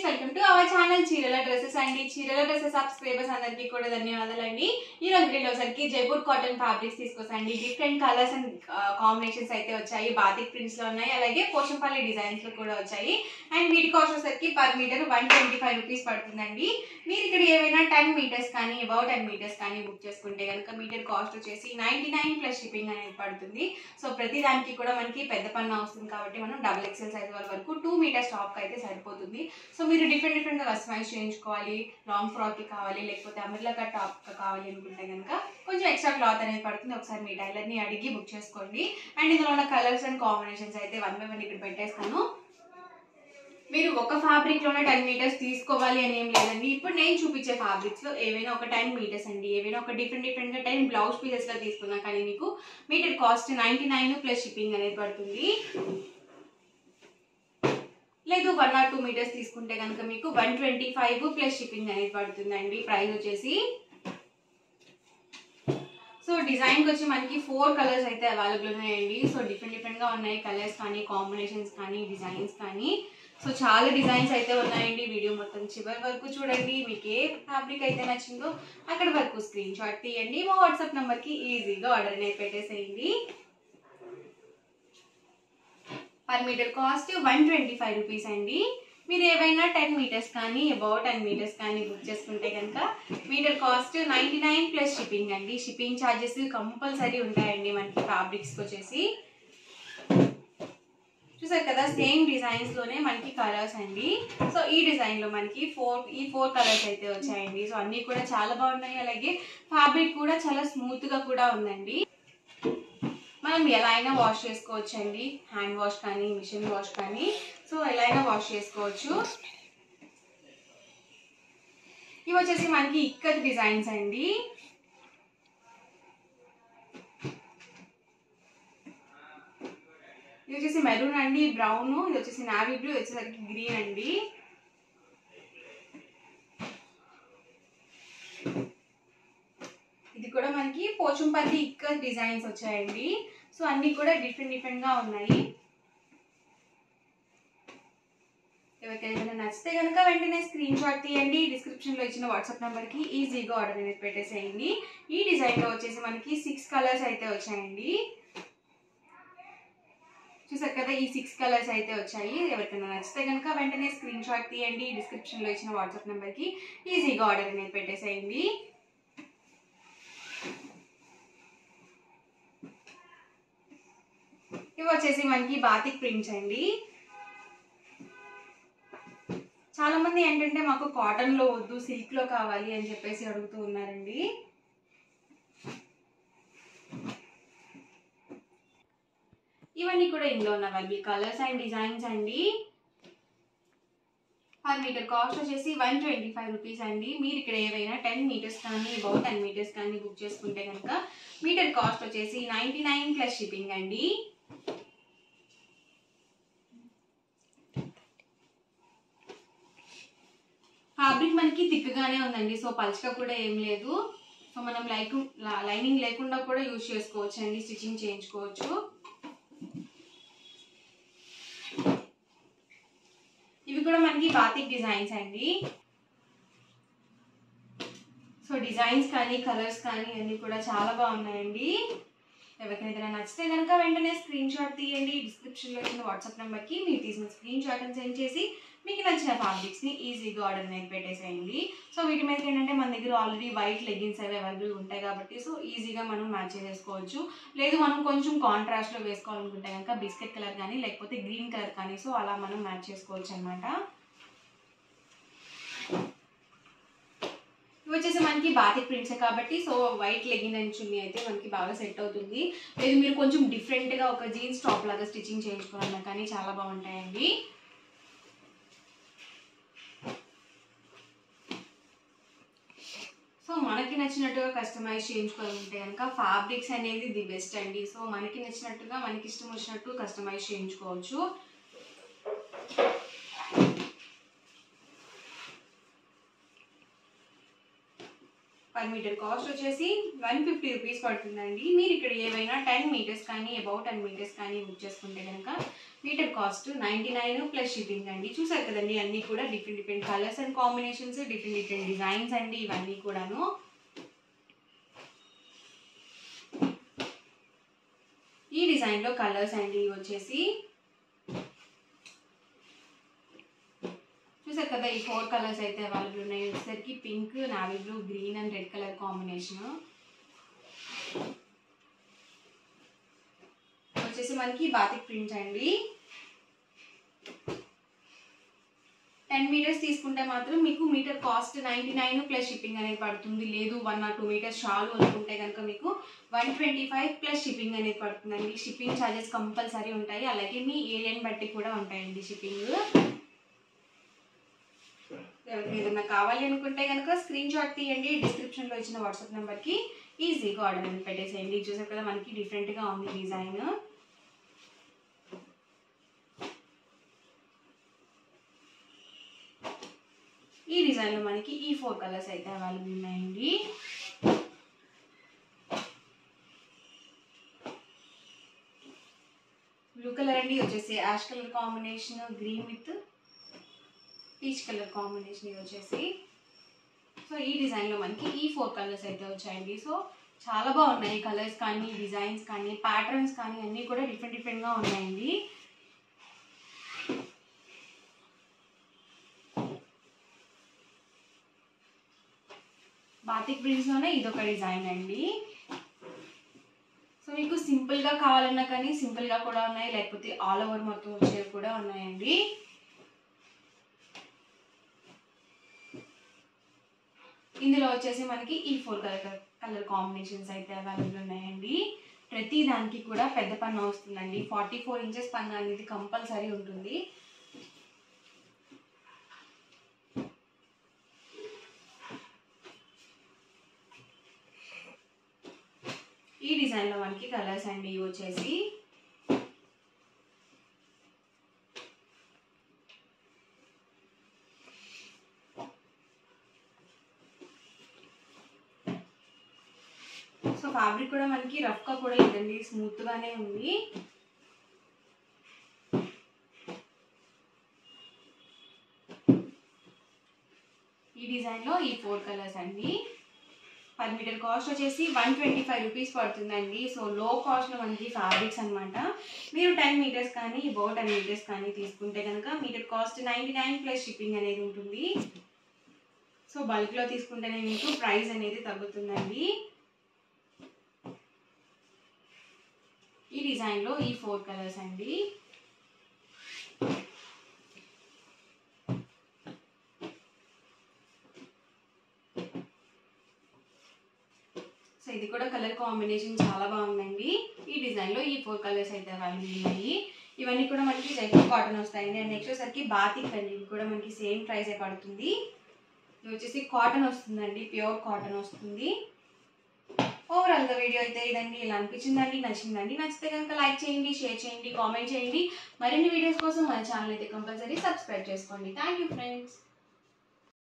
Welcome to our channel చీరల dresses అండి. చీరల డ్రెస్సెస్ సబ్స్క్రైబర్స్ అందరికీ కూడా ధన్యవాదాలండి. ఈ రోజు వీడియోసరికి జైపూర్ కాటన్ ఫ్యాబ్రిక్స్ తీసుకొస్తాండి. డిఫరెంట్ కలర్స్ అండ్ కాంబినేషన్స్ అయితే వచ్చాయి. బాతిక్ ప్రింట్స్ లో ఉన్నాయి, అలాగే పోచంపల్లి డిజైన్స్ లో కూడా వచ్చాయి. అండ్ వీటి కాస్ట్ వచ్చేసరికి పర్ మీటర్ 125 రూపీస్ పడుతుందండి. మీరు ఇక్కడ ఏవైనా 10 మీటర్స్ కానీ అబౌట్ 10 మీటర్స్ కానీ బుక్ చేసుకుంటే కనుక మీటర్ కాస్ట్ వచ్చేసి 99 ప్లస్ షిప్పింగ్ అనేది పడుతుంది. సో ప్రతి దానికి కూడా మనకి పెద్ద పన్ను వస్తుంది కాబట్టి మనం XXL సైజ్ వరకు 2 మీటర్స్ టాప్ అయితే సరిపోతుంది. సో మీరు డిఫరెంట్ గా కస్టమైజ్ చేయించుకోవాలి, లాంగ్ ఫ్రాక్ కి కావాలి, లేకపోతే అంబ్రెల్లా కట్ టాప్ కావాలి అనుకుంటే కనుక కొంచెం ఎక్స్ట్రా క్లాత్ అనేది పడుతుంది. ఒకసారి మీ టైలర్ ని అడిగి బుక్ చేసుకోండి. అండ్ ఇందులో ఉన్న కలర్స్ అండ్ కాంబినేషన్స్ అయితే 1 by 1 ఇక్కడ పెట్టేస్తాను. మీరు ఒక ఫ్యాబ్రిక్ లోనే 10 మీటర్స్ తీసుకోవాలి అని ఏం లేదండి. ఇప్పుడు నేను చూపించే ఫ్యాబ్రిక్స్ లో ఏవైనా ఒక 10 మీటర్స్ అండి, ఏవైనా ఒక డిఫరెంట్ గా 10 బ్లౌజ్ పీసెస్ లా తీసుకున్నా కానీ మీకు మీటర్ కాస్ట్ 99 ప్లస్ షిప్పింగ్ అనేది పడుతుంది. లేదు 1 or 2 మీటర్స్ తీసుకుంటే కనుక మీకు 125 ప్లస్ షిప్పింగ్ అనేది పడుతుందండి. ప్రైస్ వచ్చేసి సో డిజైన్ వచ్చి మనకి 4 కలర్స్ అయితే అవైలబుల్ ఉన్నాయండి. సో డిఫరెంట్ గా ఉన్నాయి కలర్స్ కానీ, కాంబినేషన్స్ కానీ, డిజైన్స్ కానీ. సో చాలా డిజైన్స్ అయితే ఉన్నాయండి. వీడియో మొత్తం చివరి వరకు చూడండి. మీకు ఏ ఫ్యాబ్రిక్ అయితే నచ్చిందో అక్కడ వరకు స్క్రీన్ షాట్ తీయండి. మా వాట్సాప్ నెంబర్ కి ఈజీగా ఆర్డర్ అనేది పెట్టేసేయండి. పర్ మీటర్ కాస్ట్ 125 రూపీస్ అండి. మీరు ఏవైనా 10 మీటర్స్ కానీ అబౌట్ 10 మీటర్స్ కానీ బుక్ చేసుకుంటే కనుక మీటర్ కాస్ట్ 99 ప్లస్ షిప్పింగ్ అండి. షిప్పింగ్ ఛార్జెస్ కంపల్సరీ ఉంటాయండి మనకి ఫ్యాబ్రిక్స్కి వచ్చేసి. చూసారు కదా, సేమ్ డిజైన్స్ లోనే మనకి కలర్స్ అండి. సో ఈ డిజైన్ లో మనకి 4 కలర్స్ అయితే వచ్చాయండి. సో అన్ని కూడా చాలా బాగున్నాయి, అలాగే ఫ్యాబ్రిక్ కూడా చాలా స్మూత్ గా కూడా ఉందండి. మనం ఎలా అయినా వాష్ చేసుకోవచ్చు అండి, హ్యాండ్ వాష్ కానీ మిషన్ వాష్ కానీ. సో ఎలా అయినా వాష్ చేసుకోవచ్చు. ఇవి వచ్చేసి మనకి ఇక్కత్ డిజైన్స్ అండి. ఇది వచ్చేసి మెరూన్ అండి, బ్రౌన్, ఇది వచ్చేసి నావీ బ్లూ, వచ్చేసరికి గ్రీన్ అండి. ఇది కూడా మనకి పోచంపల్లి ఇక్కత్ డిజైన్స్ వచ్చాయండి. సో అన్ని కూడా డిఫరెంట్ గా ఉన్నాయి. ఎవరికైనా నచ్చితే కనుక వెంటనే స్క్రీన్ షాట్ తీయండి. డిస్క్రిప్షన్ లో ఇచ్చిన వాట్సాప్ నెంబర్ కి ఈజీగా ఆర్డర్ అనేది పెట్టేసేయండి. ఈ డిజైన్ లో వచ్చేసి మనకి 6 కలర్స్ అయితే వచ్చాయండి. చూసారు కదా, ఈ 6 కలర్స్ అయితే వచ్చాయి. ఎవరికైనా నచ్చితే కనుక వెంటనే స్క్రీన్ షాట్ తీయండి. డిస్క్రిప్షన్ లో ఇచ్చిన వాట్సాప్ నెంబర్ కి ఈజీగా ఆర్డర్ అనేది పెట్టేసేయండి. ఇవి వచ్చేసి మనకి బాతిక్ ప్రింట్స్ అండి. చాలా మంది ఏంటంటే మాకు కాటన్ లో వద్దు, సిల్క్ లో కావాలి అని చెప్పేసి అడుగుతూ ఉన్నారండి. ఇవన్నీ కూడా ఇందులో ఉన్న అవైలబుల్ కలర్స్ అండ్ డిజైన్స్ అండి. పర్ మీటర్ కాస్ట్ వచ్చేసి 125 రూపీస్ అండి. మీరు ఇక్కడ ఏవైనా 10 మీటర్స్ కానీ అబౌట్ 10 మీటర్స్ కానీ బుక్ చేసుకుంటే కనుక మీటర్ కాస్ట్ వచ్చేసి 99 ప్లస్ షిప్పింగ్ అండి. ఫ్యాబ్రిక్ మనకి థిక్గానే ఉందండి. సో పల్చగా కూడా ఏం లేదు. సో మనం లైనింగ్ లేకుండా కూడా యూజ్ చేసుకోవచ్చు అండి, స్టిచ్చింగ్ చేయించుకోవచ్చు. ఇవి కూడా మనకి బాతిక్ డిజైన్స్ అండి. సో డిజైన్స్ కానీ కలర్స్ కానీ అన్ని కూడా చాలా బాగున్నాయండి. ఎవరికైనా నచ్చితే కనుక వెంటనే స్క్రీన్ షాట్ తీయండి. డిస్క్రిప్షన్ లో ఇచ్చిన వాట్సాప్ నెంబర్ కి మీరు తీసిన స్క్రీన్ షాట్ అని సెండ్ చేసి మీకు నచ్చిన ఫ్యాబ్రిక్స్ ని ఈజీగా ఆర్డర్ అనేది పెట్టేసేయండి. సో వీటి మీద ఏంటంటే మన దగ్గర ఆల్రెడీ వైట్ లెగ్గిన్స్ అవి అవైలబుల్ ఉంటాయి కాబట్టి సో ఈజీగా మనం మ్యాచ్ చేసుకోవచ్చు. లేదు మనం కొంచెం కాంట్రాస్ట్ లో వేసుకోవాలనుకుంటే కనుక బిస్కెట్ కలర్ కానీ లేకపోతే గ్రీన్ కలర్ కానీ సో అలా మనం మ్యాచ్ చేసుకోవచ్చు అనమాట. ఇవి వచ్చేసి మనకి బాతిక్ ప్రింట్స్ కాబట్టి సో వైట్ లెగ్గిన్ అండ్ చున్నీ అయితే మనకి బాగా సెట్ అవుతుంది. లేదు మీరు కొంచెం డిఫరెంట్ గా ఒక జీన్స్ టాప్ లాగా స్టిచ్చింగ్ చేయించుకోవాలన్నా కానీ చాలా బాగుంటాయండి. సో మనకి నచ్చినట్టుగా కస్టమైజ్ చేయించుకోవాలంటే కనుక ఫ్యాబ్రిక్స్ అనేది ది బెస్ట్ అండి. సో మనకి నచ్చినట్టుగా మనకి ఇష్టం వచ్చినట్టు కస్టమైజ్ చేయించుకోవచ్చు. పర్ మీటర్ కాస్ట్ వచ్చేసి 150 రూపీస్ పడుతుందండి. మీరు ఇక్కడ ఏవైనా 10 మీటర్స్ కానీ అబౌట్ 10 మీటర్స్ కానీ బుక్ చేసుకుంటే కనుక మీటర్ కాస్ట్ 99 ప్లస్ షిప్పింగ్ అండి. చూసారు కదండి, అన్నీ కూడా different colours and combinations, different designs అండి ఇవన్నీ కూడాను. ఈ డిజైన్లో కలర్స్ అండి వచ్చేసి చూసారు కదా, ఈ 4 కలర్స్ అయితే అవైలబుల్ ఉన్నాయి. వచ్చేసరికి pink, navy blue, green and red colour combination. వచ్చేసి మనకి బాతిక్ ప్రింట్ అండి. 10 మీటర్స్ తీసుకుంటే మాత్రం మీకు మీటర్ కాస్ట్ 99 ప్లస్ షిప్పింగ్ అనేది పడుతుంది. లేదు 1 or 2 మీటర్స్ చాలు అనుకుంటే కనుక మీకు 125 ప్లస్ షిప్పింగ్ అనేది పడుతుందండి. షిప్పింగ్ ఛార్జెస్ కంపల్సరీ ఉంటాయి, అలాగే మీ ఏరియాని బట్టి కూడా ఉంటాయండి షిప్పింగ్. ఏదైనా కావాలి అనుకుంటే కనుక స్క్రీన్ షాట్ తీయండి, డిస్క్రిప్షన్లో ఇచ్చిన వాట్సాప్ నెంబర్కి ఈజీగా ఆర్డర్ అనేది పెట్టేసేయండి. చూసారు కదా, మనకి డిఫరెంట్గా ఉంది డిజైన్. ఈ డిజైన్లో మనకి ఈ 4 కలర్స్ అయితే అవైలబుల్ ఉన్నాయండి. బ్లూ కలర్ అండి, వచ్చేసి ash colour combination, green with peach colour combination ఇది వచ్చేసి. సో ఈ డిజైన్లో మనకి ఈ 4 కలర్స్ అయితే వచ్చాయండి. సో చాలా బాగున్నాయి కలర్స్ కానీ, డిజైన్స్ కానీ, ప్యాటర్న్స్ కానీ అన్నీ కూడా డిఫరెంట్గా ఉన్నాయండి. బాతిక్ ప్రింట్స్లోనే ఇదొక డిజైన్ అండి. సో మీకు సింపుల్గా కావాలన్నా కానీ సింపుల్గా కూడా ఉన్నాయి, లేకపోతే ఆల్ ఓవర్ మొత్తం వచ్చేవి కూడా ఉన్నాయండి. ఇందులో వచ్చేసి మనకి ఈ 4 కలర్ కాంబినేషన్స్ అయితే అవైలబుల్ ఉన్నాయండి. ప్రతి దానికి కూడా పెద్ద పన్ను వస్తుందండి. 44 ఇంచెస్ పన్ను అనేది కంపల్సరీ ఉంటుంది. ఈ డిజైన్లో మనకి కలర్స్ అండి వచ్చేసి సో ఫ్యాబ్రిక్ కూడా మనకి రఫ్గా కూడా లేదండి, స్మూత్గానే ఉంది. ఈ డిజైన్లో ఈ 4 కలర్స్ అండి. పర్ మీటర్ కాస్ట్ వచ్చేసి 125 రూపీస్ పడుతుందండి. సో లో కాస్ట్లో మనకి ఫ్యాబ్రిక్స్ అనమాట. మీరు 10 మీటర్స్ కానీ అబౌవ్ 10 మీటర్స్ కానీ తీసుకుంటే కనుక మీటర్ కాస్ట్ 99 ప్లస్ షిప్పింగ్ అనేది ఉంటుంది. సో బల్క్లో తీసుకుంటేనే మీకు ప్రైస్ అనేది తగ్గుతుందండి. ఈ డిజైన్లో ఈ 4 కలర్స్ అండి. సో ఇది కూడా కలర్ కాంబినేషన్ చాలా బాగుందండి. ఈ డిజైన్లో ఈ 4 కలర్స్ అయితే అవైలబుల్ ఉన్నాయి. ఇవన్నీ కూడా మనకి జైపూర్ కాటన్ వస్తాయండి. అండ్ నెక్స్ట్ వచ్చేసరికి బాతిక్ అండి, ఇది కూడా మనకి సేమ్ ప్రైసే పడుతుంది. ఇది వచ్చేసి కాటన్ వస్తుందండి, ప్యూర్ కాటన్ వస్తుంది. ఓవరాల్గా వీడియో అయితే ఇదండి. ఇలా అనిపించిందండి, నచ్చిందండి. నచ్చితే కనుక లైక్ చేయండి, షేర్ చేయండి, కామెంట్ చేయండి. మరిన్ని వీడియోస్ కోసం మన ఛానల్ అయితే కంపల్సరీ సబ్స్క్రైబ్ చేసుకోండి. Thank you friends.